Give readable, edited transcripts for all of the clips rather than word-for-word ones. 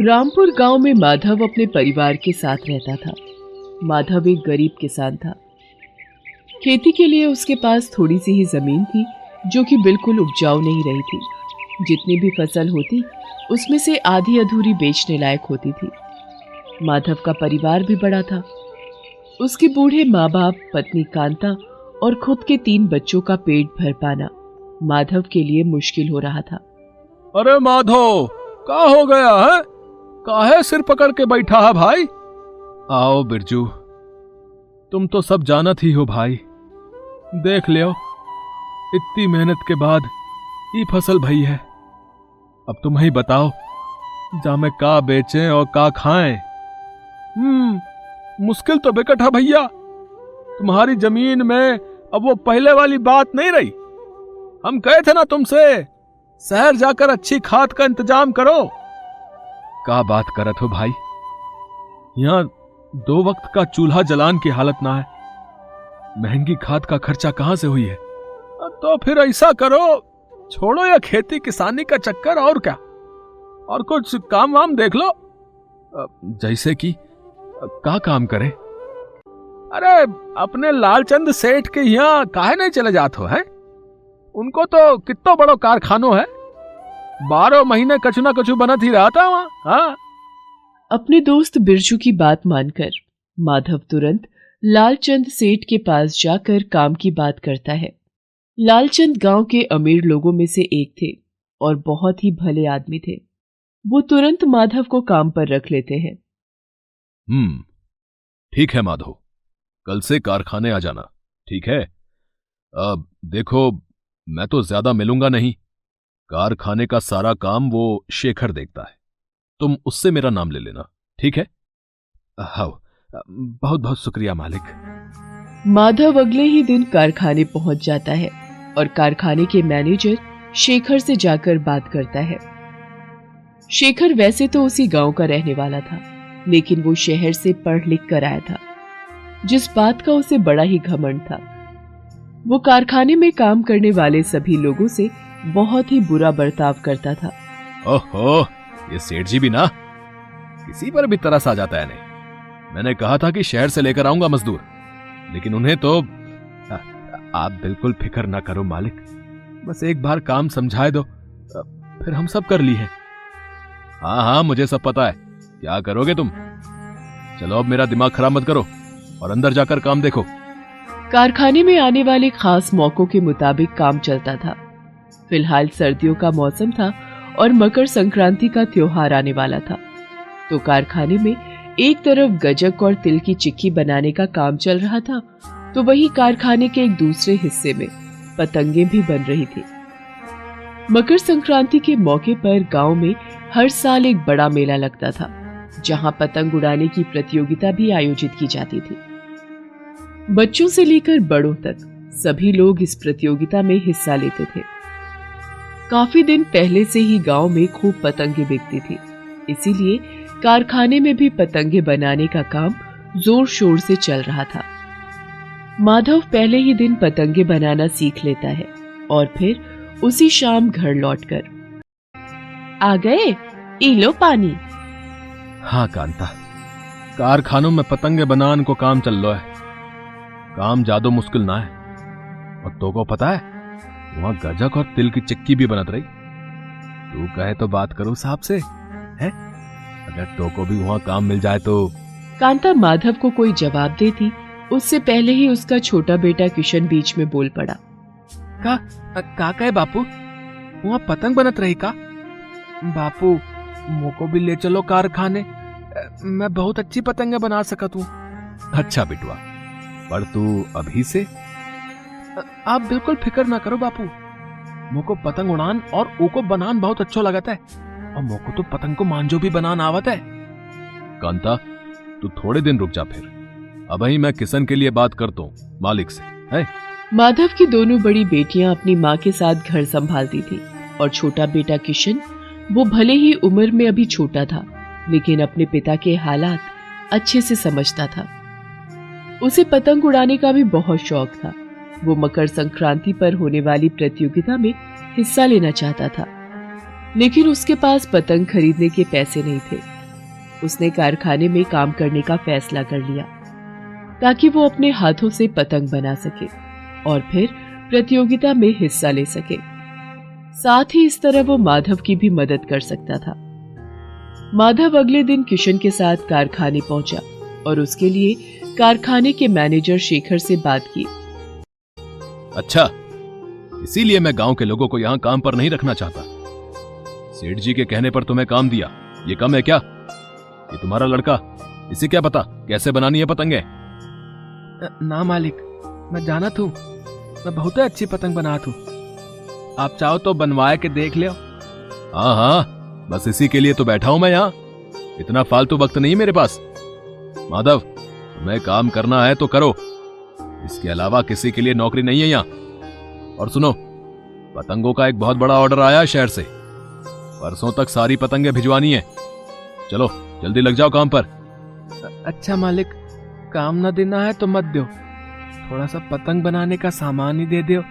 रामपुर गांव में माधव अपने परिवार के साथ रहता था। माधव एक गरीब किसान था। खेती के लिए उसके पास थोड़ी सी ही जमीन थी जो कि बिल्कुल उपजाऊ नहीं रही थी। जितनी भी फसल होती उसमें से आधी अधूरी बेचने लायक होती थी। माधव का परिवार भी बड़ा था। उसके बूढ़े माँ बाप, पत्नी कांता और खुद के 3 बच्चों का पेट भर पाना माधव के लिए मुश्किल हो रहा था। अरे माधव, क्या हो गया है? काहे सिर पकड़ के बैठा है भाई? आओ बिरजू, तुम तो सब जानत ही हो भाई। देख लियो, इतनी मेहनत के बाद ये फसल भई है। अब तुम ही बताओ, जा में का बेचें और का खाएं? मुश्किल तो बेकट है भैया। तुम्हारी जमीन में अब वो पहले वाली बात नहीं रही। हम कहे थे ना तुमसे, शहर जाकर अच्छी खाद का इंतजाम करो। का बात करत हो भाई? यहां 2 वक्त का चूल्हा जलान की हालत ना है। महंगी खाद का खर्चा कहां से हुई है? तो फिर ऐसा करो, छोड़ो या खेती किसानी का चक्कर और क्या, और कुछ काम वाम देख लो। जैसे कि का काम करे? अरे अपने लालचंद सेठ के यहाँ काहे नहीं चले जाते हो? है उनको तो कितना बड़ो कारखानो है, 12 महीने कछु ना कछु बनत ही रहा था वहां। हाँ। अपने दोस्त बिरजू की बात मानकर माधव तुरंत लालचंद सेठ के पास जाकर काम की बात करता है। लालचंद गांव के अमीर लोगों में से एक थे और बहुत ही भले आदमी थे। वो तुरंत माधव को काम पर रख लेते हैं। ठीक है माधव, कल से कारखाने आ जाना, ठीक है? अब देखो, मैं तो ज्यादा मिलूंगा नहीं। कारखाने का सारा काम वो शेखर देखता है। तुम उससे मेरा नाम ले लेना, ठीक है? हाँ, बहुत बहुत शुक्रिया मालिक। माधव अगले ही दिन कारखाने पहुंच जाता है और कारखाने के मैनेजर शेखर से जाकर बात करता है। शेखर वैसे तो उसी गांव का रहने वाला था, लेकिन वो शहर से पढ़ लिख कर आया था, जिस बात का उसे बड़ा ही घमंड था। वो कारखाने में काम करने वाले सभी लोगों से बहुत ही बुरा बर्ताव करता था। ओहो, ये सेठ जी भी ना किसी पर भी तरस आ जाता है। नहीं, मैंने कहा था कि शहर से लेकर आऊंगा मजदूर, लेकिन उन्हें तो आप बिल्कुल फिक्र ना करो मालिक, बस एक बार काम समझाए दो, फिर हम सब कर ली है। हाँ हाँ, मुझे सब पता है, क्या करोगे तुम। चलो अब मेरा दिमाग खराब मत करो और अंदर जाकर काम देखो। कारखाने में आने वाले खास मौकों के मुताबिक काम चलता था। फिलहाल सर्दियों का मौसम था और मकर संक्रांति का त्योहार आने वाला था, तो कारखाने में एक तरफ गजक और तिल की चिक्की बनाने का काम चल रहा था, तो वहीं कारखाने के एक दूसरे हिस्से में पतंगे भी बन रही थी। मकर संक्रांति के मौके पर गांव में हर साल एक बड़ा मेला लगता था, जहां पतंग उड़ाने की प्रतियोगिता भी आयोजित की जाती थी। बच्चों से लेकर बड़ों तक सभी लोग इस प्रतियोगिता में हिस्सा लेते थे। काफी दिन पहले से ही गांव में खूब पतंगे बिकती थी, इसीलिए कारखाने में भी पतंगे बनाने का काम जोर शोर से चल रहा था। माधव पहले ही दिन पतंगे बनाना सीख लेता है और फिर उसी शाम घर लौटकर, आ गए, ई लो पानी। हाँ कांता, कारखानों में पतंगे बनाने को काम चल रहा है। काम ज्यादा मुश्किल ना है, और तो को पता है वहां गजक और तिल की चिक्की भी बनत रही। तू कहे तो बात करो साहब से, है? अगर तो को भी वहां काम मिल जाए तो। कांता माधव को कोई जवाब देती उससे पहले ही उसका छोटा बेटा किशन बीच में बोल पड़ा। का कहे बापू, वहां पतंग बनत रही का? बापू, मोको भी ले चलो कारखाने, मैं बहुत अच्छी पतंगे बना सकत हूँ। अच्छा बिटवा, पर तू अभी से। आप बिल्कुल फिक्र ना करो बापू, मोको पतंग उड़ान और ओको बनान बहुत अच्छा लगता है, और मोको तो पतंग को मांझो भी बनान आवत है। कांता, तू थोड़े दिन रुक जा, फिर अभी मैं किशन के लिए बात करता हूँ मालिक से, है? माधव की दोनों बड़ी बेटियां अपनी माँ के साथ घर संभालती थी और छोटा बेटा किशन, वो भले ही उम्र में अभी छोटा था, लेकिन अपने पिता के हालात अच्छे से समझता था। उसे पतंग उड़ाने का भी बहुत शौक था। वो मकर संक्रांति पर होने वाली प्रतियोगिता में हिस्सा लेना चाहता था। लेकिन उसके पास पतंग खरीदने के पैसे नहीं थे। उसने कारखाने में काम करने का फैसला कर लिया ताकि वो अपने हाथों से पतंग बना सके और फिर प्रतियोगिता में हिस्सा ले सके। साथ ही इस तरह वो माधव की भी मदद कर सकता था। माधव अगले दिन किशन के साथ कारखाने पहुंचा और उसके लिए कारखाने के मैनेजर शेखर से बात की। अच्छा, इसीलिए मैं गांव के लोगों को यहाँ काम पर नहीं रखना चाहता। सेठ जी के कहने पर तुम्हें काम दिया, ये कम है क्या? ये तुम्हारा लड़का, इसे क्या पता कैसे बनानी है पतंगे? ना मालिक, मैं जाना थू, मैं बहुत अच्छी पतंग बना थू। आप चाहो तो बनवाए के देख लियो। हाँ हाँ, बस इसी के लिए तो बैठा हूं मैं यहाँ। इतना फालतू वक्त नहीं मेरे पास। माधव, तुम्हें काम करना है तो करो, इसके अलावा किसी के लिए नौकरी नहीं है यहाँ। और सुनो, पतंगों का एक बहुत बड़ा ऑर्डर आया है शहर से। परसों तक सारी पतंगें भिजवानी है। चलो जल्दी लग जाओ काम पर। अच्छा मालिक, काम न देना है तो मत दो, थोड़ा सा पतंग बनाने का सामान ही दे दो।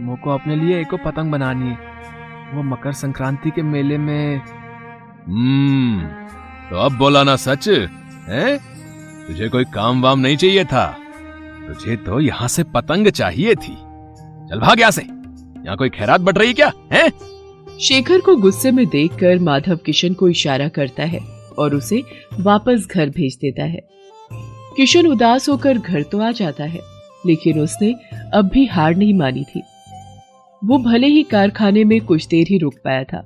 मुझको अपने लिए एक पतंग बनानी है, वो मकर संक्रांति के मेले में। तो अब बोला ना सच है? तुझे कोई काम वाम नहीं चाहिए था, तुझे तो यहाँ से पतंग चाहिए थी। चल भाग यहाँ से, यहाँ कोई खैरात बट रही क्या है? शेखर को गुस्से में देखकर माधव किशन को इशारा करता है और उसे वापस घर भेज देता है। किशन उदास होकर घर तो आ जाता है, लेकिन उसने अब भी हार नहीं मानी थी। वो भले ही कारखाने में कुछ देर ही रुक पाया था,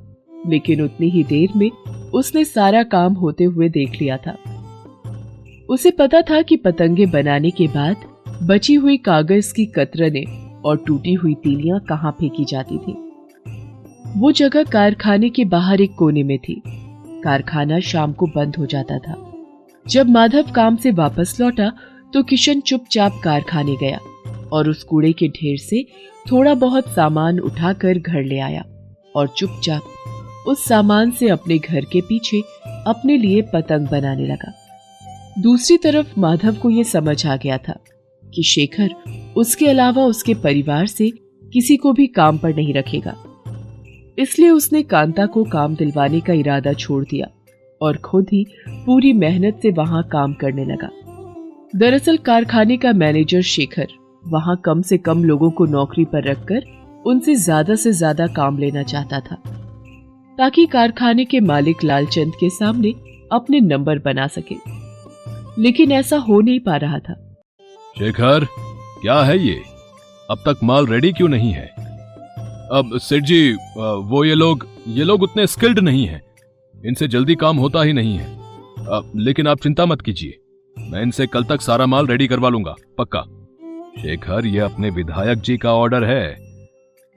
लेकिन उतनी ही देर में उसने सारा काम होते हुए देख लिया था। उसे पता था कि पतंगे बनाने के बाद बची हुई कागज की कतरनें और टूटी हुई तीलियां कहाँ फेंकी जाती थी। वो जगह कारखाने के बाहर एक कोने में थी। कारखाना शाम को बंद हो जाता था। जब माधव काम से वापस लौटा तो किशन चुपचाप कारखाने गया और उस कूड़े के ढेर से थोड़ा बहुत सामान उठाकर घर ले आया और चुपचाप उस सामान से अपने घर के पीछे अपने लिए पतंग बनाने लगा। दूसरी तरफ माधव को यह समझ आ गया था कि शेखर उसके अलावा उसके परिवार से किसी को भी काम पर नहीं रखेगा। इसलिए उसने कांता को काम दिलवाने का इरादा छोड़ दिया और खुद ही पूरी मेहनत से वहां काम करने लगा। दरअसल कारखाने का मैनेजर शेखर वहां कम से कम लोगों को नौकरी पर रखकर उनसे ज्यादा से ज्यादा काम लेना चाहता था, ताकि कारखाने के मालिक लालचंद के सामने अपने नंबर बना सके। लेकिन ऐसा हो नहीं पा रहा था। शेखर, क्या है ये? अब तक माल रेडी क्यों नहीं है? अब सेठ जी, वो ये लोग उतने स्किल्ड नहीं हैं, इनसे जल्दी काम होता ही नहीं है। लेकिन आप चिंता मत कीजिए, मैं इनसे कल तक सारा माल रेडी करवा लूंगा, पक्का। शेखर, ये अपने विधायक जी का ऑर्डर है।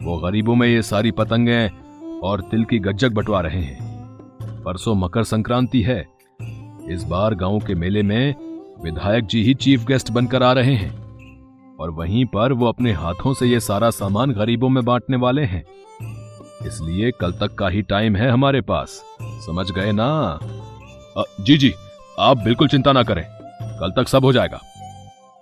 वो गरीबों में ये सारी पतंगें और तिल की गज्जक बंटवा रहे हैं। परसों मकर संक्रांति है। इस बार गांव के मेले में विधायक जी ही चीफ गेस्ट बनकर आ रहे हैं और वहीं पर वो अपने हाथों से ये सारा सामान गरीबों में बांटने वाले हैं। इसलिए कल तक का ही टाइम है हमारे पास, समझ गए ना? जी, आप बिल्कुल चिंता ना करें, कल तक सब हो जाएगा।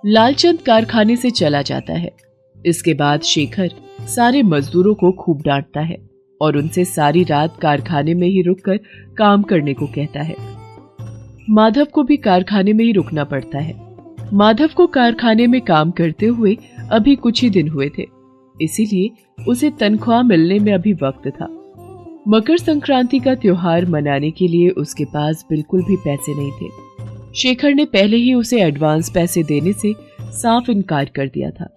लालचंद कारखाने से चला जाता है। इसके बाद शेखर सारे मजदूरों को खूब डांटता है और उनसे सारी रात कारखाने में ही रुककर काम करने को कहता है। माधव को भी कारखाने में ही रुकना पड़ता है। माधव को कारखाने में काम करते हुए अभी कुछ ही दिन हुए थे, इसीलिए उसे तनख्वाह मिलने में अभी वक्त था। मकर संक्रांति का त्योहार मनाने के लिए उसके पास बिल्कुल भी पैसे नहीं थे। शेखर ने पहले ही उसे एडवांस पैसे देने से साफ इनकार कर दिया था।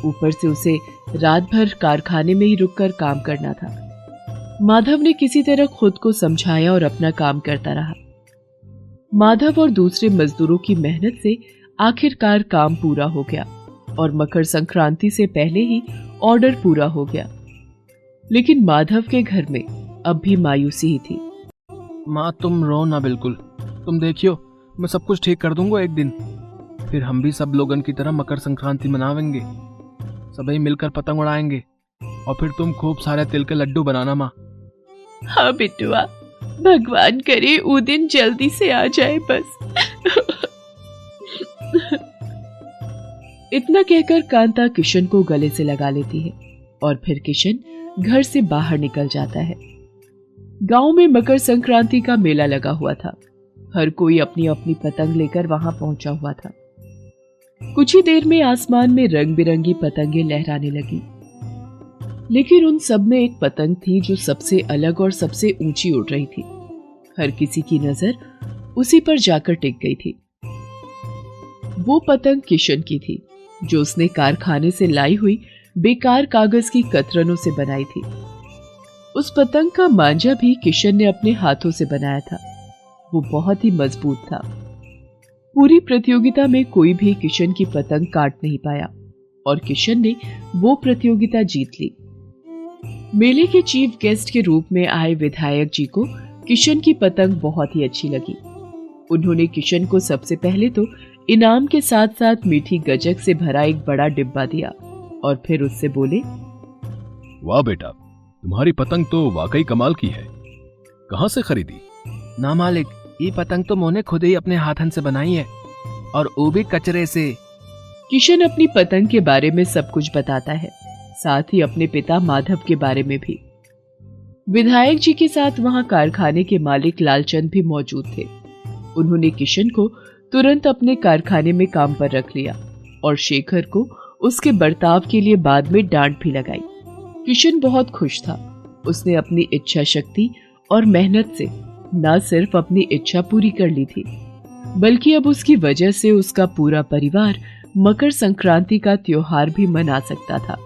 ऊपर से उसे रात भर कारखाने में ही रुककर काम करना था। माधव ने किसी तरह खुद को समझाया और अपना काम करता रहा। माधव और दूसरे मजदूरों की मेहनत से आखिरकार काम पूरा हो गया और मकर संक्रांति से पहले ही ऑर्डर पूरा हो गया। लेकिन माधव के घर में अब भी मायूसी ही थी। माँ, तुम रो ना बिल्कुल, तुम देखियो, मैं सब कुछ ठीक कर दूंगा एक दिन। फिर हम भी सब लोगन की तरह मकर संक्रांति मनावेंगे, सभी मिलकर पतंग उड़ाएंगे और फिर तुम खूब सारे तिल के लड्डू बनाना माँ। हाँ बिटुआ, भगवान करे वो दिन जल्दी से आ जाए बस। इतना कहकर कांता किशन को गले से लगा लेती है और फिर किशन घर से बाहर निकल जाता है। गांव में मकर संक्रांति का मेला लगा हुआ था। हर कोई अपनी अपनी पतंग लेकर वहां पहुंचा हुआ था। कुछ ही देर में आसमान में रंग बिरंगी पतंगे लहराने लगी, लेकिन उन सब में एक पतंग थी जो सबसे अलग और सबसे ऊंची उड़ रही थी। हर किसी की नजर उसी पर जाकर टिक गई थी। वो पतंग किशन की थी, जो उसने कारखाने से लाई हुई बेकार कागज की कतरनों से बनाई थी। उस पतंग का मांझा भी किशन ने अपने हाथों से बनाया था। वो बहुत ही मजबूत था। पूरी प्रतियोगिता में कोई भी किशन की पतंग काट नहीं पाया और किशन ने वो प्रतियोगिता जीत ली। मेले के चीफ गेस्ट के रूप में आए विधायक जी को किशन की पतंग बहुत ही अच्छी लगी। उन्होंने किशन को सबसे पहले तो इनाम के साथ साथ मीठी गजक से भरा एक बड़ा डिब्बा दिया और फिर उससे बोले, वाह बेटा, तुम्हारी पतंग तो वाकई कमाल की है। कहां से खरीदी? ना मालिक, ये पतंग तो मोने खुद ही अपने हाथन से बनाई है, और वो भी कचरे से। किशन अपनी पतंग के बारे में सब कुछ बताता है, साथ ही अपने पिता माधव के बारे में भी। विधायक जी के साथ वहां कारखाने के मालिक लालचंद भी मौजूद थे। उन्होंने किशन को तुरंत अपने कारखाने में काम पर रख लिया और शेखर को उसके बर्ताव के लिए बाद में डांट भी लगाई। किशन बहुत खुश था। उसने अपनी इच्छा शक्ति और मेहनत से न सिर्फ अपनी इच्छा पूरी कर ली थी, बल्कि अब उसकी वजह से उसका पूरा परिवार मकर संक्रांति का त्योहार भी मना सकता था।